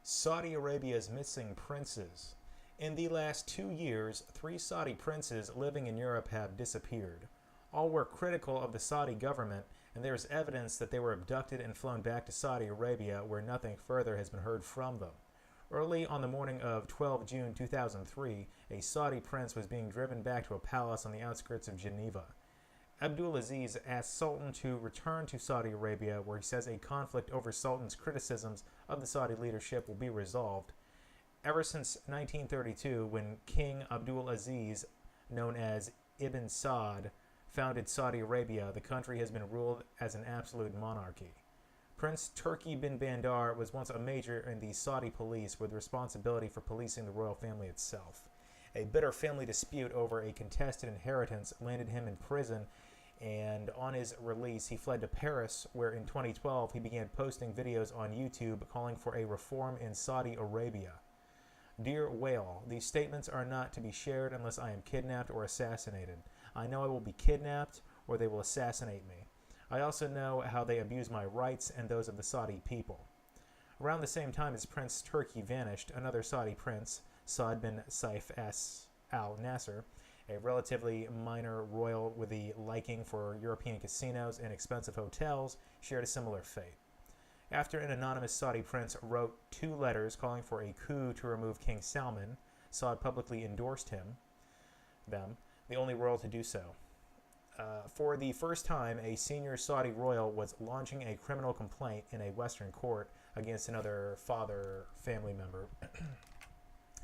Saudi Arabia's missing princes. In the last 2 years, 3 Saudi princes living in Europe have disappeared. All were critical of the Saudi government, and there is evidence that they were abducted and flown back to Saudi Arabia, where nothing further has been heard from them. Early on the morning of 12 June 2003, a Saudi prince was being driven back to a palace on the outskirts of Geneva. Abdulaziz asked Sultan to return to Saudi Arabia, where he says a conflict over Sultan's criticisms of the Saudi leadership will be resolved. Ever since 1932, when King Abdulaziz, known as Ibn Saud, founded Saudi Arabia, the country has been ruled as an absolute monarchy. Prince Turki bin Bandar was once a major in the Saudi police with responsibility for policing the royal family itself. A bitter family dispute over a contested inheritance landed him in prison, and on his release he fled to Paris, where in 2012 he began posting videos on YouTube calling for a reform in Saudi Arabia. Dear Whale, these statements are not to be shared unless I am kidnapped or assassinated. I know I will be kidnapped or they will assassinate me. I also know how they abuse my rights and those of the Saudi people. Around the same time as Prince Turki vanished, another Saudi prince, Saud bin Saif al-Nasr, a relatively minor royal with a liking for European casinos and expensive hotels, shared a similar fate. After an anonymous Saudi prince wrote 2 letters calling for a coup to remove King Salman, Saud publicly endorsed them, the only royal to do so. For the first time, a senior Saudi royal was launching a criminal complaint in a Western court against another family member.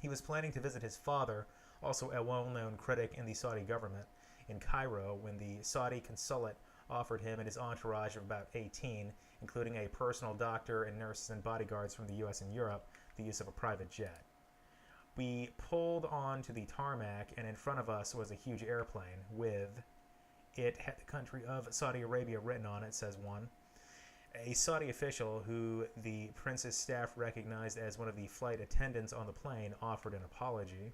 He was planning to visit his father, also a well-known critic in the Saudi government, in Cairo when the Saudi consulate offered him and his entourage of about 18, including a personal doctor and nurses and bodyguards from the US and Europe, the use of a private jet. We pulled onto the tarmac, and in front of us was a huge airplane with, it had the country of Saudi Arabia written on it, says one. A Saudi official, who the prince's staff recognized as one of the flight attendants on the plane, offered an apology.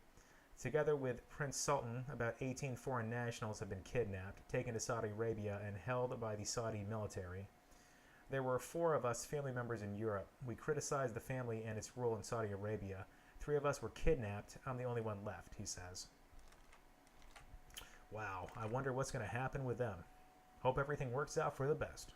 Together with Prince Sultan, about 18 foreign nationals have been kidnapped, taken to Saudi Arabia, and held by the Saudi military. There were 4 of us family members in Europe. We criticized the family and its rule in Saudi Arabia. 3 of us were kidnapped. I'm the only one left, he says. Wow, I wonder what's going to happen with them. Hope everything works out for the best.